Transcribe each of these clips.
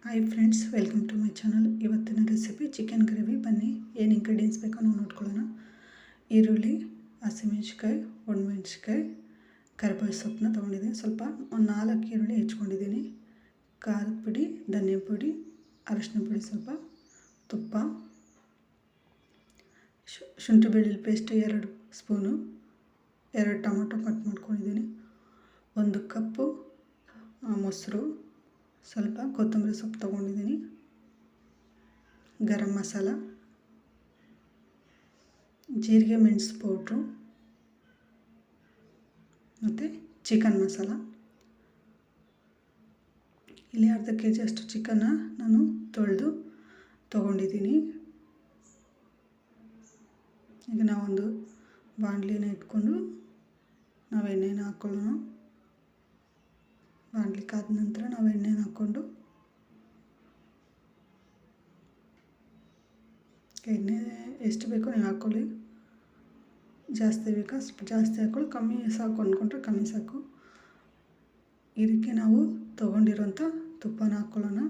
Hi friends, welcome to my channel. ಇವತ್ತಿನ recipe chicken gravy. ಬನ್ನಿ ಏನು ಇಂಗ್ರೀಡಿಯೆಂಟ್ಸ್ ಬೇಕೋ ನಾವು ನೋಡ್ಕೊಳ್ಳೋಣ. ಈರುಳ್ಳಿ, ಹಸಿಮೆಣ್ಸಿಕಾಯಿ, ಒಣಮೆಣ್ಸಿಕಾಯಿ, ಕರಿಬೇವು ಸೊಪ್ಪನ್ನ ತೊಗೊಂಡಿದ್ದೀನಿ. ಸ್ವಲ್ಪ ಒಂದು 4 ಈರುಳ್ಳಿ ಹೆಚ್ಕೊಂಡಿದ್ದೀನಿ. ಖಾರದ ಪುಡಿ, ಧನಿಯಾ ಪುಡಿ, ಅರಶಿನ ಪುಡಿ, ಸ್ವಲ್ಪ ತುಪ್ಪ, ಶುಂಠಿ ಬೆಳ್ಳುಳ್ಳಿ ಪೇಸ್ಟ್ 2 ಸ್ಪೂನು, 2 ಟೊಮೊಟೊ ಕಟ್ ಮಾಡ್ಕೊಂಡಿದ್ದೀನಿ, 1 ಕಪ್ಪು ಮೊಸರು, ಸ್ವಲ್ಪ ಕೊತ್ತಂಬರಿ ಸೊಪ್ಪು ತೊಗೊಂಡಿದ್ದೀನಿ, ಗರಂ ಮಸಾಲ, ಜೀರಿಗೆ ಮೆಣಸು ಪೌಡ್ರು ಮತ್ತು ಚಿಕನ್ ಮಸಾಲ. ಇಲ್ಲಿ ಅರ್ಧ kg ಅಷ್ಟು ಚಿಕನ್ನ ನಾನು ತೊಳೆದು ತೊಗೊಂಡಿದ್ದೀನಿ. ಈಗ ನಾವೊಂದು ಬಾಣಲಿನ ಇಟ್ಕೊಂಡು ನಾವು ಎಣ್ಣೆನ ಹಾಕ್ಕೊಳ್ಳೋಣ. ಬಾಣಲಿ ಕಾದ ನಂತರ ನಾವು ಎಣ್ಣೆನ ಹಾಕ್ಕೊಂಡು ಎಣ್ಣೆ ಎಷ್ಟು ಬೇಕೋ ನೀವು ಹಾಕ್ಕೊಳ್ಳಿ. ಜಾಸ್ತಿ ಬೇಕಾ ಸ್ವಲ್ಪ ಜಾಸ್ತಿ ಹಾಕ್ಕೊಳ್ಳಿ, ಕಮ್ಮಿ ಸಾಕು ಅಂದ್ಕೊಂಡ್ರೆ ಕಮ್ಮಿ ಸಾಕು. ಇದಕ್ಕೆ ನಾವು ತೊಗೊಂಡಿರೋಂಥ ತುಪ್ಪನ ಹಾಕ್ಕೊಳ್ಳೋಣ.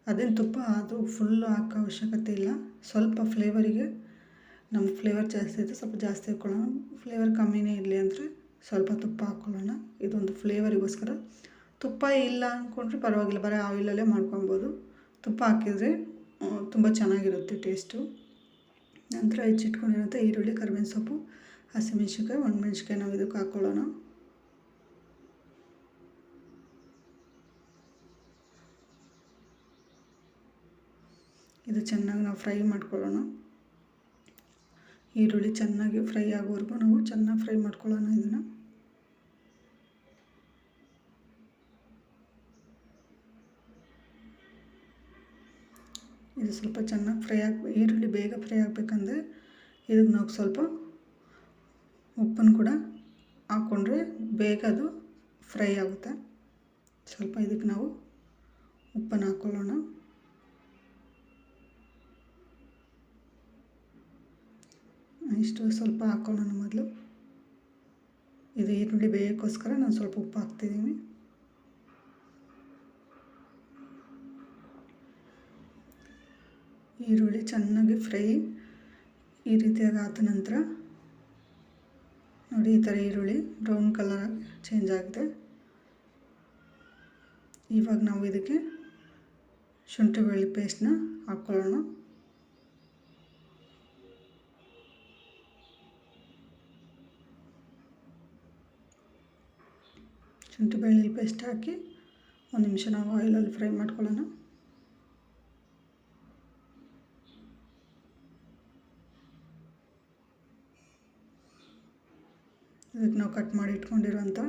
ಅದೇನು ತುಪ್ಪ ಅದು ಫುಲ್ಲು ಹಾಕೋ ಅವಶ್ಯಕತೆ ಇಲ್ಲ. ಸ್ವಲ್ಪ ಫ್ಲೇವರಿಗೆ ನಮ್ಗೆ ಫ್ಲೇವರ್ ಜಾಸ್ತಿ ಇದ್ದರೆ ಸ್ವಲ್ಪ ಜಾಸ್ತಿ ಹಾಕ್ಕೊಳ್ಳೋಣ. ಫ್ಲೇವರ್ ಕಮ್ಮಿನೇ ಇರಲಿ ಅಂದರೆ ಸ್ವಲ್ಪ ತುಪ್ಪ ಹಾಕ್ಕೊಳ್ಳೋಣ. ಇದೊಂದು ಫ್ಲೇವರಿಗೋಸ್ಕರ. ತುಪ್ಪ ಇಲ್ಲ ಅಂದ್ಕೊಂಡ್ರೆ ಪರವಾಗಿಲ್ಲ, ಬರೀ ಆಯಿಲಲ್ಲೇ ಮಾಡ್ಕೊಬೋದು. ತುಪ್ಪ ಹಾಕಿದರೆ ತುಂಬ ಚೆನ್ನಾಗಿರುತ್ತೆ ಟೇಸ್ಟು. ನಂತರ ಹೆಚ್ಚಿಟ್ಕೊಂಡಿರೋಂಥ ಈರುಳ್ಳಿ, ಕರಿಬೇವಿನ ಸೊಪ್ಪು, ಹಸಿಮೆಣ್ಸಿಕಾಯಿ, ಒಣಮೆಣ್ಸಿಕಾಯಿ ನಾವು ಇದಕ್ಕೆ ಹಾಕ್ಕೊಳ್ಳೋಣ. ಇದು ಚೆನ್ನಾಗಿ ನಾವು ಫ್ರೈ ಮಾಡ್ಕೊಳ್ಳೋಣ. ಈರುಳ್ಳಿ ಚೆನ್ನಾಗಿ ಫ್ರೈ ಆಗೋವರೆಗೂ ನಾವು ಚೆನ್ನಾಗಿ ಫ್ರೈ ಮಾಡ್ಕೊಳ್ಳೋಣ. ಇದನ್ನು ಇದು ಸ್ವಲ್ಪ ಚೆನ್ನಾಗಿ ಈರುಳ್ಳಿ ಬೇಗ ಫ್ರೈ ಆಗಬೇಕಂದ್ರೆ ಇದಕ್ಕೆ ನಾವು ಸ್ವಲ್ಪ ಉಪ್ಪನ್ನು ಕೂಡ ಹಾಕ್ಕೊಂಡ್ರೆ ಬೇಗ ಅದು ಫ್ರೈ ಆಗುತ್ತೆ. ಸ್ವಲ್ಪ ಇದಕ್ಕೆ ನಾವು ಉಪ್ಪನ್ನು ಹಾಕ್ಕೊಳ್ಳೋಣ. ಇಷ್ಟು ಸ್ವಲ್ಪ ಹಾಕ್ಕೊಳ್ಳೋಣ ಮೊದಲು. ಇದು ಈರುಳ್ಳಿ ಬೇಯೋಕ್ಕೋಸ್ಕರ ನಾನು ಸ್ವಲ್ಪ ಉಪ್ಪು ಹಾಕ್ತಿದ್ದೀನಿ. ಈರುಳ್ಳಿ ಚೆನ್ನಾಗಿ ಫ್ರೈ ಈ ರೀತಿಯಾಗಿ ಆದ ನಂತರ ನೋಡಿ, ಈ ಥರ ಈರುಳ್ಳಿ ಬ್ರೌನ್ ಕಲರ್ ಚೇಂಜ್ ಆಗಿದೆ. ಇವಾಗ ನಾವು ಇದಕ್ಕೆ ಶುಂಠಿ ಬೆಳ್ಳುಳ್ಳಿ ಪೇಸ್ಟ್ನ ಹಾಕ್ಕೊಳ್ಳೋಣ. ಶುಂಠಿ ಬೆಳ್ಳುಳ್ಳಿ ಪೇಸ್ಟ್ ಹಾಕಿ 1 ನಿಮಿಷ ನಾವು ಆಯಿಲಲ್ಲಿ ಫ್ರೈ ಮಾಡ್ಕೊಳ್ಳೋಣ. ಇದಕ್ಕೆ ನಾವು ಕಟ್ ಮಾಡಿ ಇಟ್ಕೊಂಡಿರೋಂಥ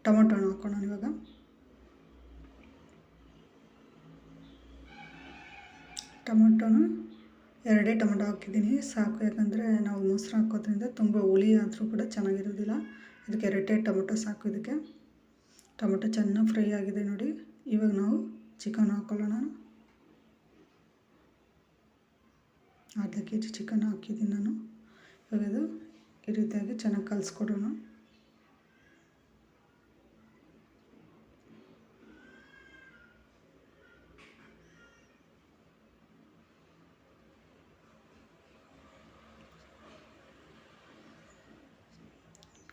ಟೊಮೊಟೊನ ಹಾಕ್ಕೊಳ್ಳೋಣ. ಇವಾಗ ಟೊಮೊಟೊನ 2 ಟೊಮೊಟೊ ಹಾಕಿದ್ದೀನಿ, ಸಾಕು. ಯಾಕಂದರೆ ನಾವು ಮೊಸರು ಹಾಕೋದ್ರಿಂದ ತುಂಬ ಹುಳಿ ಆದರೂ ಕೂಡ ಚೆನ್ನಾಗಿರೋದಿಲ್ಲ. ಇದಕ್ಕೆ 2 ಟೊಮೊಟೊ ಸಾಕು. ಇದಕ್ಕೆ ಟೊಮೊಟೊ ಚೆನ್ನಾಗಿ ಫ್ರೈ ಆಗಿದೆ ನೋಡಿ. ಇವಾಗ ನಾವು ಚಿಕನ್ ಹಾಕ್ಕೊಳ್ಳೋಣ. ಅರ್ಧ kg ಚಿಕನ್ ಹಾಕಿದ್ದೀನಿ ನಾನು. ಇವಾಗ ಇದು ಈ ರೀತಿಯಾಗಿ ಚೆನ್ನಾಗಿ ಕಲಿಸ್ಕೊಡೋಣ.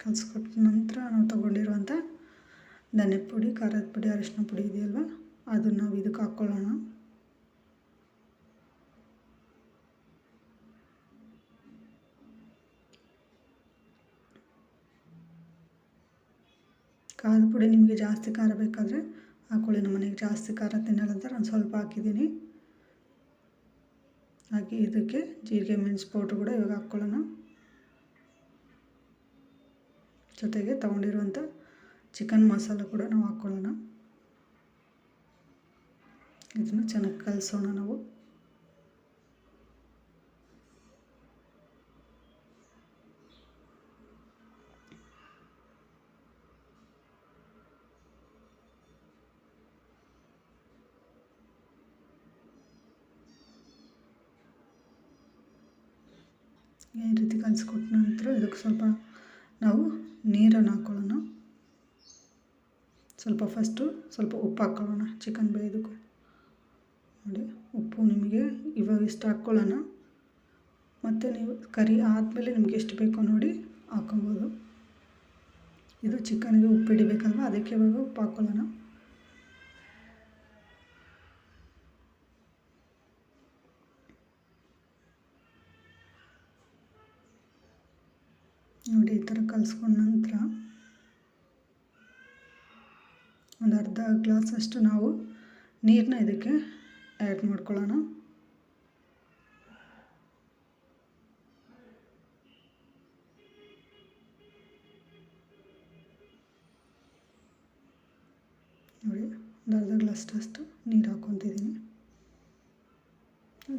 ಕಲಿಸ್ಕೊಟ್ಟ ನಂತರ ನಾವು ತೊಗೊಂಡಿರುವಂಥ ಧನಿಯಾ ಪುಡಿ, ಖಾರದ ಪುಡಿ, ಅರಿಶಿನ ಪುಡಿ ಇದೆಯಲ್ವ, ಅದನ್ನು ನಾವು ಇದಕ್ಕೆ ಹಾಕ್ಕೊಳ್ಳೋಣ. ಖಾರದ ಪುಡಿ ನಿಮಗೆ ಜಾಸ್ತಿ ಖಾರ ಬೇಕಾದರೆ ಹಾಕ್ಕೊಳ್ಳಿ. ನಮ್ಮ ಮನೆಗೆ ಜಾಸ್ತಿ ಖಾರ ತಿನ್ನಲ್ಲ ಅಂತ ನಾನು ಸ್ವಲ್ಪ ಹಾಕಿದ್ದೀನಿ. ಹಾಗೆ ಇದಕ್ಕೆ ಜೀರಿಗೆ ಮೆಣಸು ಪೌಡ್ರು ಕೂಡ ಇವಾಗ ಹಾಕ್ಕೊಳ್ಳೋಣ. ಜೊತೆಗೆ ತೊಗೊಂಡಿರುವಂಥ ಚಿಕನ್ ಮಸಾಲ ಕೂಡ ನಾವು ಹಾಕ್ಕೊಳ್ಳೋಣ. ಇದನ್ನು ಚೆನ್ನಾಗಿ ಕಲಿಸೋಣ ನಾವು. ಈ ರೀತಿ ಕಲಿಸ್ಕೊಟ್ಟ ನಂತರ ಇದಕ್ಕೆ ಸ್ವಲ್ಪ ನಾವು ನೀರನ್ನು ಹಾಕ್ಕೊಳ್ಳೋಣ. ಸ್ವಲ್ಪ ಫಸ್ಟು ಸ್ವಲ್ಪ ಉಪ್ಪು ಹಾಕ್ಕೊಳ್ಳೋಣ ಚಿಕನ್ ಬೇಯೋದಕ್ಕೂ. ನೋಡಿ ಉಪ್ಪು ನಿಮಗೆ ಇವಾಗ ಇಷ್ಟು ಹಾಕ್ಕೊಳ್ಳೋಣ. ಮತ್ತು ನೀವು ಕರಿ ಆದಮೇಲೆ ನಿಮ್ಗೆ ಎಷ್ಟು ಬೇಕೋ ನೋಡಿ ಹಾಕ್ಕೊಬೋದು. ಇದು ಚಿಕನ್ಗೆ ಉಪ್ಪು ಹಿಡಿಬೇಕಲ್ವ, ಅದಕ್ಕೆ ಇವಾಗ ಉಪ್ಪು ಹಾಕ್ಕೊಳ್ಳೋಣ. ನೋಡಿ ಈ ಥರ ಕಲಿಸ್ಕೊಂಡ ನಂತರ ಒಂದು ಅರ್ಧ ಗ್ಲಾಸಷ್ಟು ನಾವು ನೀರನ್ನ ಇದಕ್ಕೆ ಆ್ಯಡ್ ಮಾಡ್ಕೊಳ್ಳೋಣ. ನೋಡಿ ಒಂದು ಅರ್ಧ ಗ್ಲಾಸಷ್ಟು ನೀರು ಹಾಕ್ಕೊತಿದ್ದೀನಿ.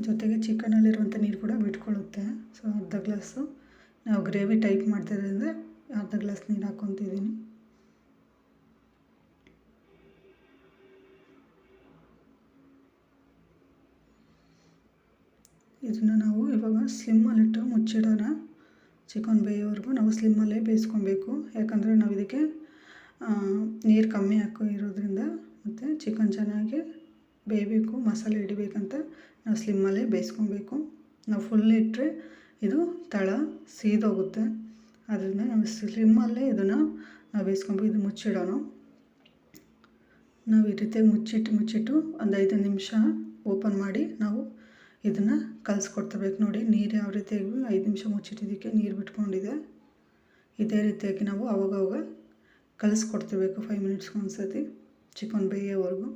ಜೊತೆಗೆ ಚಿಕನಲ್ಲಿರುವಂಥ ನೀರು ಕೂಡ ಬಿಟ್ಕೊಳ್ಳುತ್ತೆ. ಸೊ ಅರ್ಧ ಗ್ಲಾಸು ನಾವು ಗ್ರೇವಿ ಟೈಪ್ ಮಾಡ್ತಿರೋದ್ರಿಂದ ಅರ್ಧ ಗ್ಲಾಸ್ ನೀರು ಹಾಕ್ಕೊತಿದ್ದೀನಿ. ಇದನ್ನು ನಾವು ಇವಾಗ ಸ್ಲಿಮ್ಮಲ್ಲಿಟ್ಟು ಮುಚ್ಚಿಡೋಣ. ಚಿಕನ್ ಬೇಯೋವರೆಗೂ ನಾವು ಸ್ಲಿಮ್ಮಲ್ಲೇ ಬೇಯಿಸ್ಕೊಬೇಕು. ಯಾಕಂದರೆ ನಾವು ಇದಕ್ಕೆ ನೀರು ಕಮ್ಮಿ ಇರೋದ್ರಿಂದ ಮತ್ತು ಚಿಕನ್ ಚೆನ್ನಾಗಿ ಬೇಯಬೇಕು, ಮಸಾಲೆ ಹಿಡಿಬೇಕಂತ ನಾವು ಸ್ಲಿಮ್ಮಲ್ಲೇ ಬೇಯಿಸ್ಕೊಬೇಕು. ನಾವು ಫುಲ್ ಇಟ್ಟರೆ ಇದು ತಳ ಸೀದೋಗುತ್ತೆ. ಆದ್ದರಿಂದ ನಾವು ಸ್ಲಿಮ್ಮಲ್ಲೇ ಇದನ್ನು ನಾವು ಬೇಯಿಸ್ಕೊಬೇಕು. ಇದು ಮುಚ್ಚಿಡೋಣ. ನಾವು ಈ ರೀತಿಯಾಗಿ ಮುಚ್ಚಿಟ್ಟು ಒಂದು 5 ನಿಮಿಷ ಓಪನ್ ಮಾಡಿ ನಾವು ಇದನ್ನು ಕಲಿಸ್ಕೊಡ್ತಿರ್ಬೇಕು. ನೋಡಿ ನೀರು ಯಾವ ರೀತಿಯಾಗಿ 5 ನಿಮಿಷ ಮುಚ್ಚಿಟ್ಟಿದ್ದಕ್ಕೆ ನೀರು ಬಿಟ್ಕೊಂಡಿದೆ. ಇದೇ ರೀತಿಯಾಗಿ ನಾವು ಅವಾಗವಾಗ ಕಲಿಸ್ಕೊಡ್ತಿರ್ಬೇಕು 5 ಮಿನಿಟ್ಸ್ಗೆ ಒಂದು ಸತಿ ಚಿಕನ್ ಬೇಯೋವರೆಗೂ.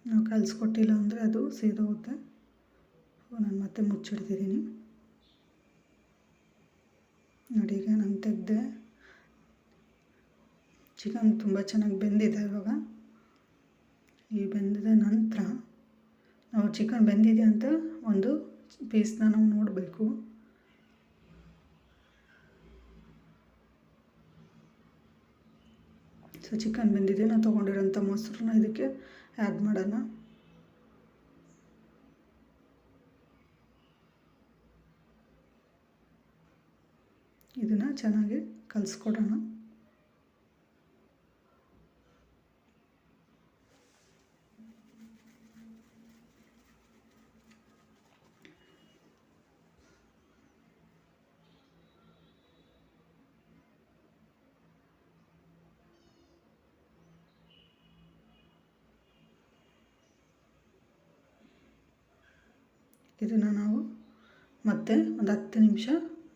ನಾವು ಕಲಿಸ್ಕೊಟ್ಟಿಲ್ಲ ಅಂದರೆ ಅದು ಸೀದೋಗುತ್ತೆ. ನಾನು ಮತ್ತೆ ಮುಚ್ಚಿಡ್ತಿದ್ದೀನಿ. ನೋಡಿ ಈಗ ನಾನು ತೆಗೆದೆ. ಚಿಕನ್ ತುಂಬ ಚೆನ್ನಾಗಿ ಬೆಂದಿದೆ. ಇವಾಗ ಈ ಬೆಂದಿದ ನಂತರ ನಾವು ಚಿಕನ್ ಬೆಂದಿದೆ ಅಂತ ಒಂದು ಪೀಸ್ನ ನಾವು ನೋಡಬೇಕು. ಸೊ ಚಿಕನ್ ಬೆಂದಿದೆ. ನಾವು ತೊಗೊಂಡಿರೋಂಥ ಮೊಸರನ್ನ ಇದಕ್ಕೆ ಆ್ಯಡ್ ಮಾಡೋಣ. ಇದನ್ನು ಚೆನ್ನಾಗಿ ಕಲಿಸ್ಕೊಡೋಣ. ಇದನ್ನು ನಾವು ಮತ್ತೆ ಒಂದು 10 ನಿಮಿಷ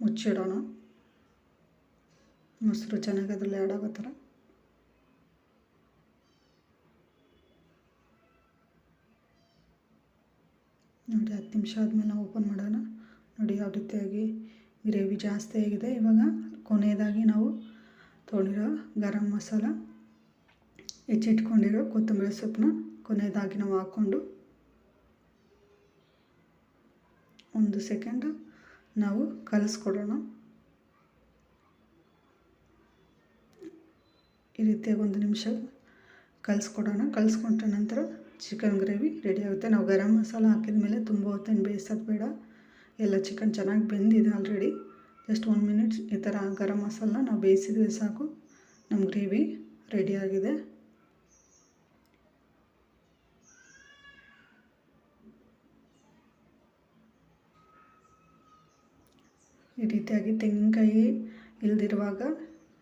ಮುಚ್ಚಿಡೋಣ. ಮೊಸರು ಚೆನ್ನಾಗಿ ಅದರಲ್ಲಿ ಆ್ಯಡ್ ಆಗೋ ಥರ. ನೋಡಿ 10 ನಿಮಿಷ ಆದಮೇಲೆ ನಾವು ಓಪನ್ ಮಾಡೋಣ. ನೋಡಿ ಯಾವ ರೀತಿಯಾಗಿ ಗ್ರೇವಿ ಜಾಸ್ತಿ ಆಗಿದೆ. ಇವಾಗ ಕೊನೆಯದಾಗಿ ನಾವು ತೊಗೊಂಡಿರೋ ಗರಂ ಮಸಾಲ, ಹೆಚ್ಚಿಟ್ಕೊಂಡಿರೋ ಕೊತ್ತಂಬರಿ ಸೊಪ್ಪನ್ನ ಕೊನೆಯದಾಗಿ ನಾವು ಹಾಕ್ಕೊಂಡು 1 ಸೆಕೆಂಡ್ ನಾವು ಕಲಿಸ್ಕೊಡೋಣ. ಈ ರೀತಿಯಾಗಿ 1 ನಿಮಿಷ ಕಲಿಸ್ಕೊಡೋಣ. ಕಲಿಸ್ಕೊಂಡ ನಂತರ ಚಿಕನ್ ಗ್ರೇವಿ ರೆಡಿ ಆಗುತ್ತೆ. ನಾವು ಗರಂ ಮಸಾಲ ಹಾಕಿದ ಮೇಲೆ ತುಂಬ ಹೊತ್ತೇನು ಬೇಯಿಸೋದು ಬೇಡ. ಎಲ್ಲ ಚಿಕನ್ ಚೆನ್ನಾಗಿ ಬೆಂದಿದೆ ಆಲ್ರೆಡಿ. ಜಸ್ಟ್ 1 ಮಿನಿಟ್ ಈ ಥರ ಗರಂ ಮಸಾಲ ನಾವು ಬೇಯಿಸಿದ್ರೆ ಸಾಕು, ನಮ್ಮ ಗ್ರೇವಿ ರೆಡಿಯಾಗಿದೆ. ಈ ರೀತಿಯಾಗಿ ತೆಂಗಿನಕಾಯಿ ಇಲ್ದಿರುವಾಗ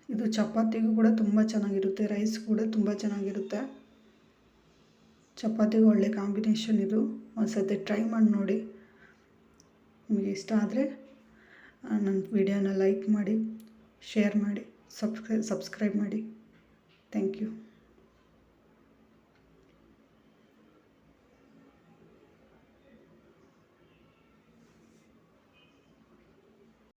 ಇದು ಚಪಾತಿಗೂ ಕೂಡ ತುಂಬ ಚೆನ್ನಾಗಿರುತ್ತೆ, ರೈಸ್ ಕೂಡ ತುಂಬ ಚೆನ್ನಾಗಿರುತ್ತೆ. ಚಪಾತಿಗೂ ಒಳ್ಳೆ ಕಾಂಬಿನೇಷನ್ ಇದು. ಒಂದು ಸತಿ ಟ್ರೈ ಮಾಡಿ ನೋಡಿ. ನಿಮಗೆ ಇಷ್ಟ ಆದರೆ ನನ್ನ ವಿಡಿಯೋನ ಲೈಕ್ ಮಾಡಿ, ಶೇರ್ ಮಾಡಿ, ಸಬ್ಸ್ಕ್ರೈಬ್ ಮಾಡಿ. Thank you.